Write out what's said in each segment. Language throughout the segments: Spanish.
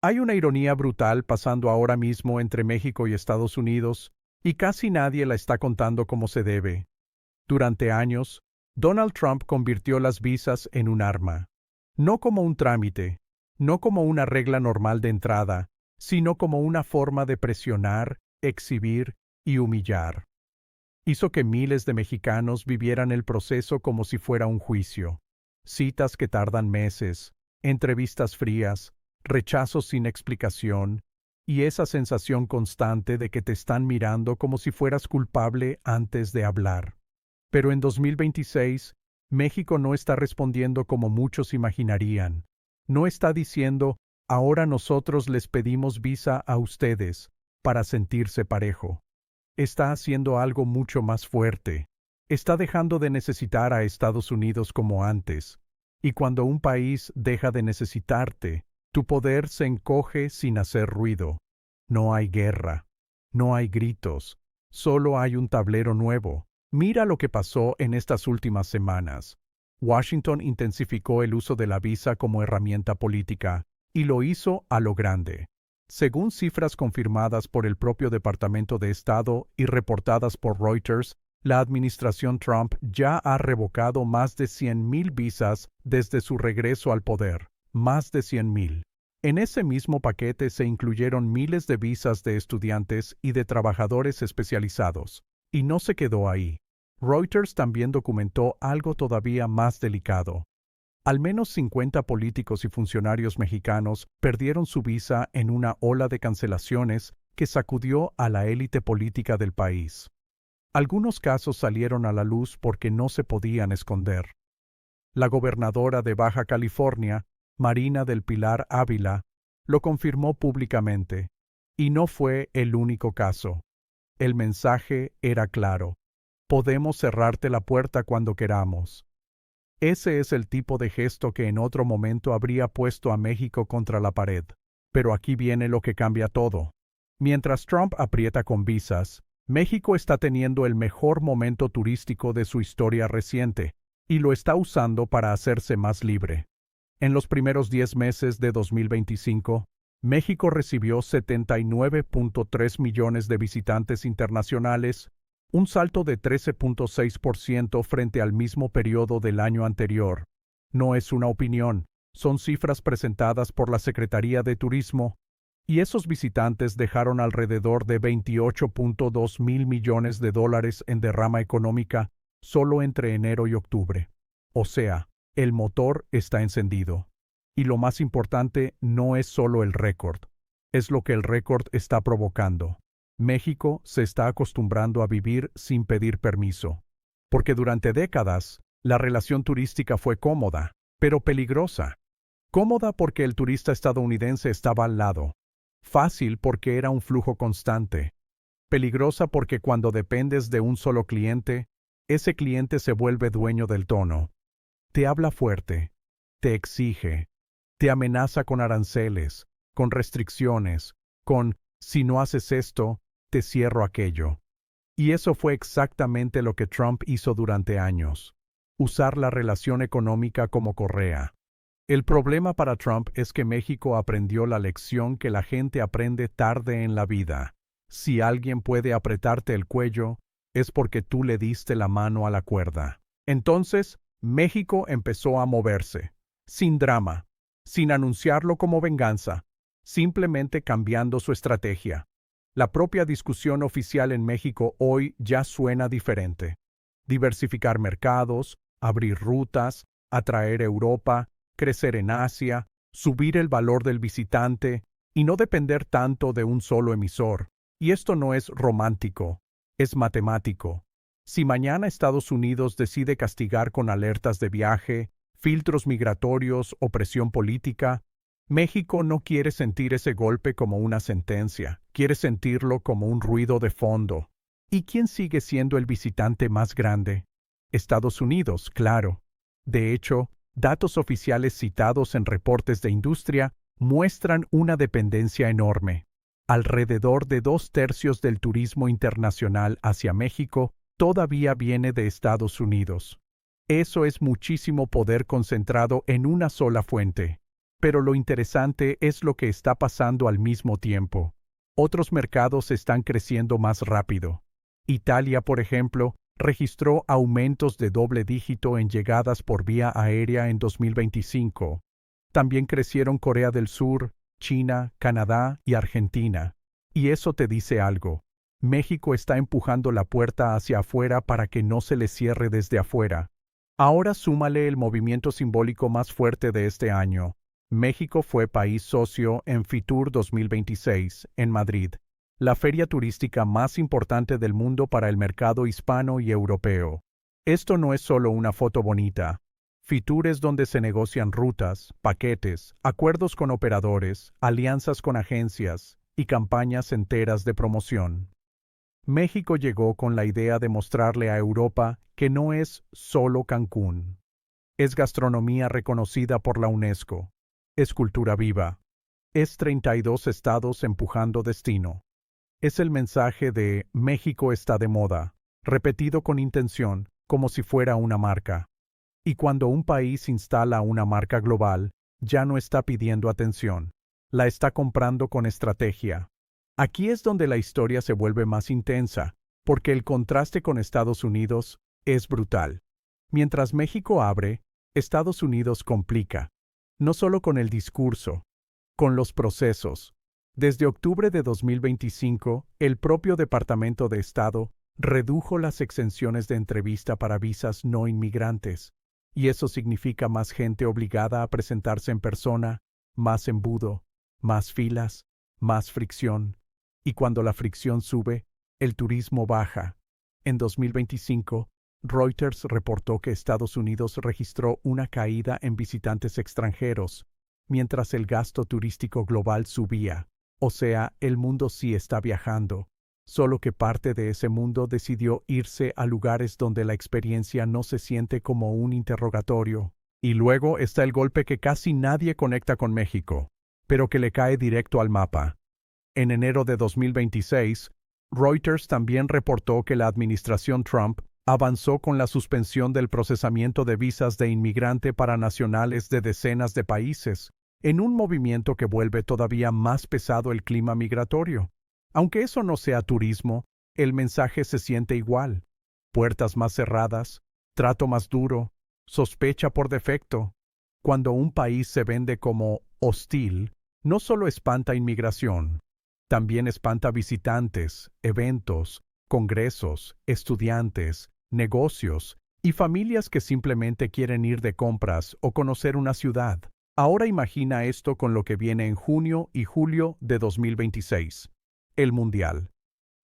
Hay una ironía brutal pasando ahora mismo entre México y Estados Unidos, y casi nadie la está contando como se debe. Durante años, Donald Trump convirtió las visas en un arma. No como un trámite, no como una regla normal de entrada, sino como una forma de presionar, exhibir y humillar. Hizo que miles de mexicanos vivieran el proceso como si fuera un juicio. Citas que tardan meses, entrevistas frías, rechazos sin explicación, y esa sensación constante de que te están mirando como si fueras culpable antes de hablar. Pero en 2026, México no está respondiendo como muchos imaginarían. No está diciendo, ahora nosotros les pedimos visa a ustedes, para sentirse parejo. Está haciendo algo mucho más fuerte. Está dejando de necesitar a Estados Unidos como antes. Y cuando un país deja de necesitarte, tu poder se encoge sin hacer ruido. No hay guerra. No hay gritos. Solo hay un tablero nuevo. Mira lo que pasó en estas últimas semanas. Washington intensificó el uso de la visa como herramienta política, y lo hizo a lo grande. Según cifras confirmadas por el propio Departamento de Estado y reportadas por Reuters, la administración Trump ya ha revocado más de 100,000 visas desde su regreso al poder. Más de 100,000. En ese mismo paquete se incluyeron miles de visas de estudiantes y de trabajadores especializados. Y no se quedó ahí. Reuters también documentó algo todavía más delicado. Al menos 50 políticos y funcionarios mexicanos perdieron su visa en una ola de cancelaciones que sacudió a la élite política del país. Algunos casos salieron a la luz porque no se podían esconder. La gobernadora de Baja California, Marina del Pilar Ávila, lo confirmó públicamente. Y no fue el único caso. El mensaje era claro. Podemos cerrarte la puerta cuando queramos. Ese es el tipo de gesto que en otro momento habría puesto a México contra la pared. Pero aquí viene lo que cambia todo. Mientras Trump aprieta con visas, México está teniendo el mejor momento turístico de su historia reciente, y lo está usando para hacerse más libre. En los primeros 10 meses de 2025, México recibió 79.3 millones de visitantes internacionales, un salto de 13.6% frente al mismo periodo del año anterior. No es una opinión, son cifras presentadas por la Secretaría de Turismo, y esos visitantes dejaron alrededor de 28.2 mil millones de dólares en derrama económica solo entre enero y octubre. O sea, el motor está encendido. Y lo más importante no es solo el récord, es lo que el récord está provocando. México se está acostumbrando a vivir sin pedir permiso. Porque durante décadas, la relación turística fue cómoda, pero peligrosa. Cómoda porque el turista estadounidense estaba al lado. Fácil porque era un flujo constante. Peligrosa porque cuando dependes de un solo cliente, ese cliente se vuelve dueño del tono. Te habla fuerte, te exige, te amenaza con aranceles, con restricciones, con si no haces esto, te cierro aquello. Y eso fue exactamente lo que Trump hizo durante años. Usar la relación económica como correa. El problema para Trump es que México aprendió la lección que la gente aprende tarde en la vida. Si alguien puede apretarte el cuello, es porque tú le diste la mano a la cuerda. Entonces, México empezó a moverse, sin drama, sin anunciarlo como venganza, simplemente cambiando su estrategia. La propia discusión oficial en México hoy ya suena diferente. Diversificar mercados, abrir rutas, atraer Europa, crecer en Asia, subir el valor del visitante y no depender tanto de un solo emisor. Y esto no es romántico, es matemático. Si mañana Estados Unidos decide castigar con alertas de viaje, filtros migratorios o presión política, México no quiere sentir ese golpe como una sentencia, quiere sentirlo como un ruido de fondo. ¿Y quién sigue siendo el visitante más grande? Estados Unidos, claro. De hecho, datos oficiales citados en reportes de industria muestran una dependencia enorme. Alrededor de 2/3 del turismo internacional hacia México todavía viene de Estados Unidos. Eso es muchísimo poder concentrado en una sola fuente. Pero lo interesante es lo que está pasando al mismo tiempo. Otros mercados están creciendo más rápido. Italia, por ejemplo, registró aumentos de doble dígito en llegadas por vía aérea en 2025. También crecieron Corea del Sur, China, Canadá y Argentina. Y eso te dice algo. México está empujando la puerta hacia afuera para que no se le cierre desde afuera. Ahora súmale el movimiento simbólico más fuerte de este año. México fue país socio en Fitur 2026, en Madrid, la feria turística más importante del mundo para el mercado hispano y europeo. Esto no es solo una foto bonita. Fitur es donde se negocian rutas, paquetes, acuerdos con operadores, alianzas con agencias y campañas enteras de promoción. México llegó con la idea de mostrarle a Europa que no es solo Cancún. Es gastronomía reconocida por la UNESCO. Es cultura viva. Es 32 estados empujando destino. Es el mensaje de México está de moda, repetido con intención, como si fuera una marca. Y cuando un país instala una marca global, ya no está pidiendo atención. La está comprando con estrategia. Aquí es donde la historia se vuelve más intensa, porque el contraste con Estados Unidos es brutal. Mientras México abre, Estados Unidos complica. No solo con el discurso, con los procesos. Desde octubre de 2025, el propio Departamento de Estado redujo las exenciones de entrevista para visas no inmigrantes, y eso significa más gente obligada a presentarse en persona, más embudo, más filas, más fricción. Y cuando la fricción sube, el turismo baja. En 2025, Reuters reportó que Estados Unidos registró una caída en visitantes extranjeros, mientras el gasto turístico global subía. O sea, el mundo sí está viajando, solo que parte de ese mundo decidió irse a lugares donde la experiencia no se siente como un interrogatorio. Y luego está el golpe que casi nadie conecta con México, pero que le cae directo al mapa. En enero de 2026, Reuters también reportó que la administración Trump avanzó con la suspensión del procesamiento de visas de inmigrante para nacionales de decenas de países, en un movimiento que vuelve todavía más pesado el clima migratorio. Aunque eso no sea turismo, el mensaje se siente igual. Puertas más cerradas, trato más duro, sospecha por defecto. Cuando un país se vende como hostil, no solo espanta inmigración, también espanta visitantes, eventos, congresos, estudiantes, negocios y familias que simplemente quieren ir de compras o conocer una ciudad. Ahora imagina esto con lo que viene en junio y julio de 2026. El Mundial.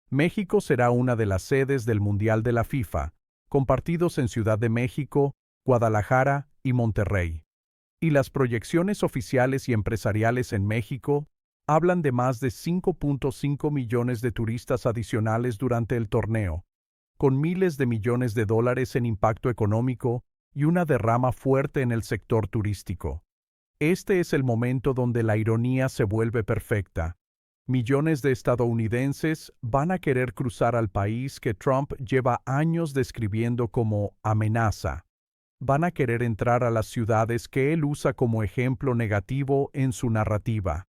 México será una de las sedes del Mundial de la FIFA, con partidos en Ciudad de México, Guadalajara y Monterrey. Y las proyecciones oficiales y empresariales en México hablan de más de 5.5 millones de turistas adicionales durante el torneo, con miles de millones de dólares en impacto económico y una derrama fuerte en el sector turístico. Este es el momento donde la ironía se vuelve perfecta. Millones de estadounidenses van a querer cruzar al país que Trump lleva años describiendo como amenaza. Van a querer entrar a las ciudades que él usa como ejemplo negativo en su narrativa.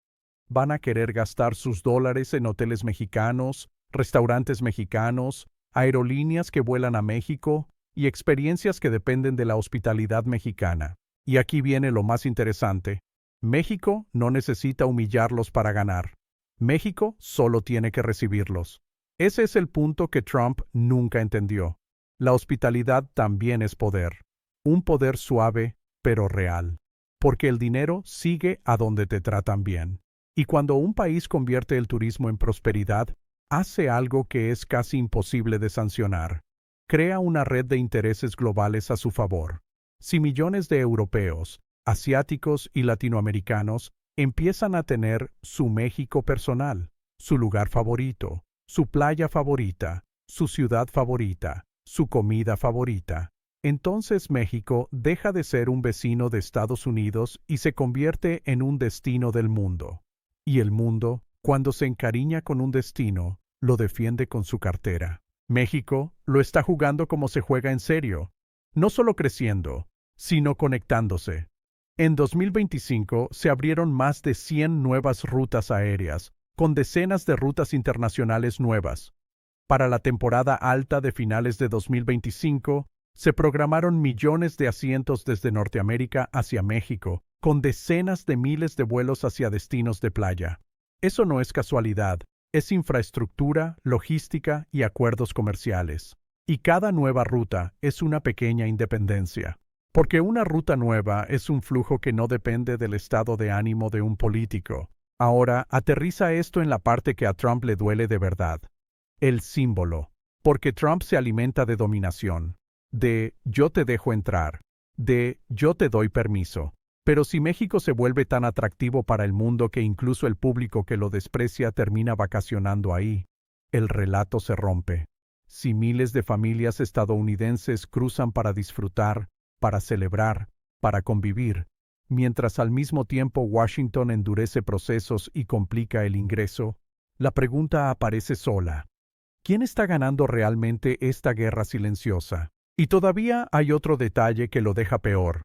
Van a querer gastar sus dólares en hoteles mexicanos, restaurantes mexicanos, aerolíneas que vuelan a México y experiencias que dependen de la hospitalidad mexicana. Y aquí viene lo más interesante. México no necesita humillarlos para ganar. México solo tiene que recibirlos. Ese es el punto que Trump nunca entendió. La hospitalidad también es poder. Un poder suave, pero real. Porque el dinero sigue a donde te tratan bien. Y cuando un país convierte el turismo en prosperidad, hace algo que es casi imposible de sancionar. Crea una red de intereses globales a su favor. Si millones de europeos, asiáticos y latinoamericanos empiezan a tener su México personal, su lugar favorito, su playa favorita, su ciudad favorita, su comida favorita, entonces México deja de ser un vecino de Estados Unidos y se convierte en un destino del mundo. Y el mundo, cuando se encariña con un destino, lo defiende con su cartera. México lo está jugando como se juega en serio, no solo creciendo, sino conectándose. En 2025 se abrieron más de 100 nuevas rutas aéreas, con decenas de rutas internacionales nuevas. Para la temporada alta de finales de 2025, se programaron millones de asientos desde Norteamérica hacia México, con decenas de miles de vuelos hacia destinos de playa. Eso no es casualidad, es infraestructura, logística y acuerdos comerciales. Y cada nueva ruta es una pequeña independencia. Porque una ruta nueva es un flujo que no depende del estado de ánimo de un político. Ahora, aterriza esto en la parte que a Trump le duele de verdad. El símbolo. Porque Trump se alimenta de dominación. De yo te dejo entrar. De yo te doy permiso. Pero si México se vuelve tan atractivo para el mundo que incluso el público que lo desprecia termina vacacionando ahí, el relato se rompe. Si miles de familias estadounidenses cruzan para disfrutar, para celebrar, para convivir, mientras al mismo tiempo Washington endurece procesos y complica el ingreso, la pregunta aparece sola. ¿Quién está ganando realmente esta guerra silenciosa? Y todavía hay otro detalle que lo deja peor.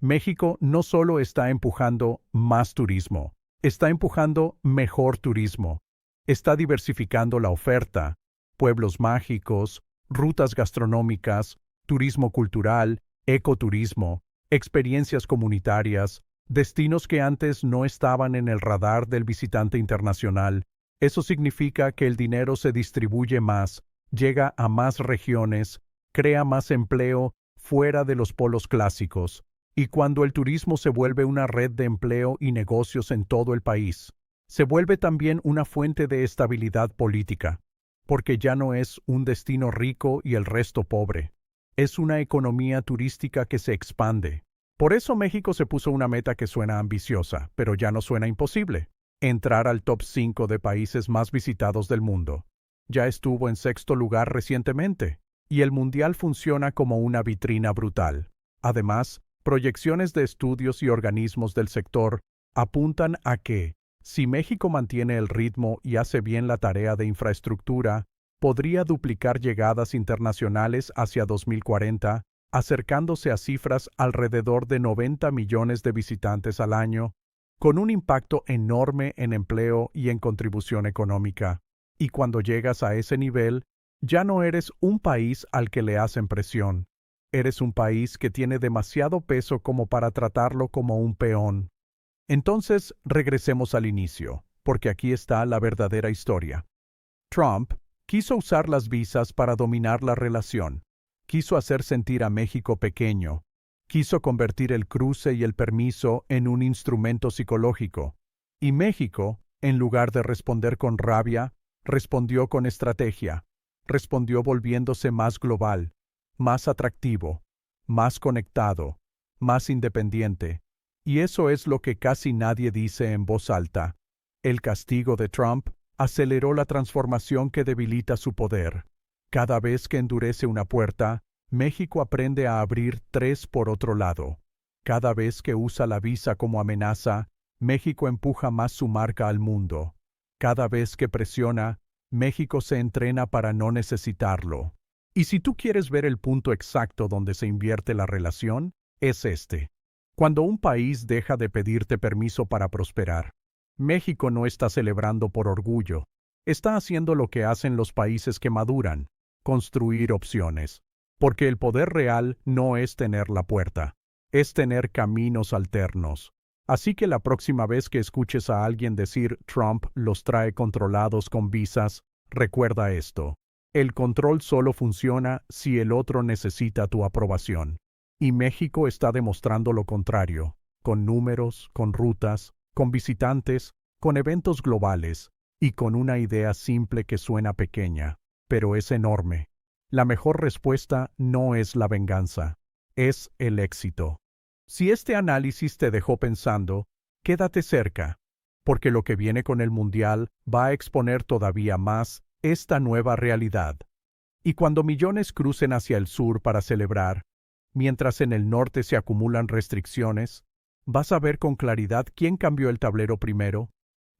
México no solo está empujando más turismo, está empujando mejor turismo. Está diversificando la oferta, pueblos mágicos, rutas gastronómicas, turismo cultural, ecoturismo, experiencias comunitarias, destinos que antes no estaban en el radar del visitante internacional. Eso significa que el dinero se distribuye más, llega a más regiones, crea más empleo fuera de los polos clásicos, y cuando el turismo se vuelve una red de empleo y negocios en todo el país, se vuelve también una fuente de estabilidad política, porque ya no es un destino rico y el resto pobre. Es una economía turística que se expande. Por eso México se puso una meta que suena ambiciosa, pero ya no suena imposible. Entrar al top 5 de países más visitados del mundo. Ya estuvo en 6º lugar recientemente, y el mundial funciona como una vitrina brutal. Además, proyecciones de estudios y organismos del sector apuntan a que, si México mantiene el ritmo y hace bien la tarea de infraestructura, podría duplicar llegadas internacionales hacia 2040, acercándose a cifras alrededor de 90 millones de visitantes al año, con un impacto enorme en empleo y en contribución económica. Y cuando llegas a ese nivel, ya no eres un país al que le hacen presión. Eres un país que tiene demasiado peso como para tratarlo como un peón. Entonces, regresemos al inicio, porque aquí está la verdadera historia. Trump quiso usar las visas para dominar la relación. Quiso hacer sentir a México pequeño. Quiso convertir el cruce y el permiso en un instrumento psicológico. Y México, en lugar de responder con rabia, respondió con estrategia. Respondió volviéndose más global, más atractivo, más conectado, más independiente. Y eso es lo que casi nadie dice en voz alta. El castigo de Trump aceleró la transformación que debilita su poder. Cada vez que endurece una puerta, México aprende a abrir 3 por otro lado. Cada vez que usa la visa como amenaza, México empuja más su marca al mundo. Cada vez que presiona, México se entrena para no necesitarlo. Y si tú quieres ver el punto exacto donde se invierte la relación, es este. Cuando un país deja de pedirte permiso para prosperar, México no está celebrando por orgullo. Está haciendo lo que hacen los países que maduran, construir opciones. Porque el poder real no es tener la puerta, es tener caminos alternos. Así que la próxima vez que escuches a alguien decir Trump los trae controlados con visas, recuerda esto. El control solo funciona si el otro necesita tu aprobación. Y México está demostrando lo contrario, con números, con rutas, con visitantes, con eventos globales, y con una idea simple que suena pequeña, pero es enorme. La mejor respuesta no es la venganza, es el éxito. Si este análisis te dejó pensando, quédate cerca, porque lo que viene con el Mundial va a exponer todavía más esta nueva realidad. Y cuando millones crucen hacia el sur para celebrar, mientras en el norte se acumulan restricciones, vas a ver con claridad quién cambió el tablero primero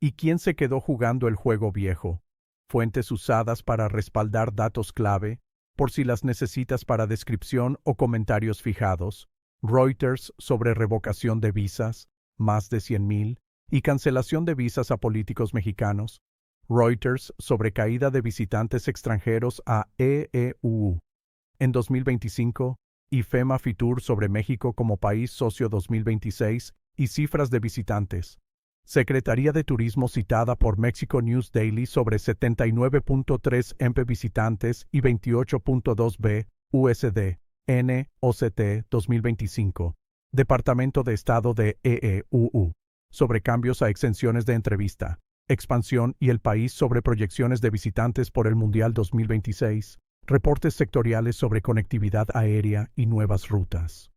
y quién se quedó jugando el juego viejo. Fuentes usadas para respaldar datos clave, por si las necesitas para descripción o comentarios fijados. Reuters sobre revocación de visas, más de 100,000, y cancelación de visas a políticos mexicanos. Reuters sobre caída de visitantes extranjeros a EEU. En 2025, IFEMA Fitur sobre México como país socio 2026 y cifras de visitantes. Secretaría de Turismo citada por Mexico News Daily sobre 79.3 MP visitantes y 28.2 B, USD, N, OCT 2025. Departamento de Estado de EEUU. Sobre cambios a exenciones de entrevista, expansión y el país sobre proyecciones de visitantes por el Mundial 2026. Reportes sectoriales sobre conectividad aérea y nuevas rutas.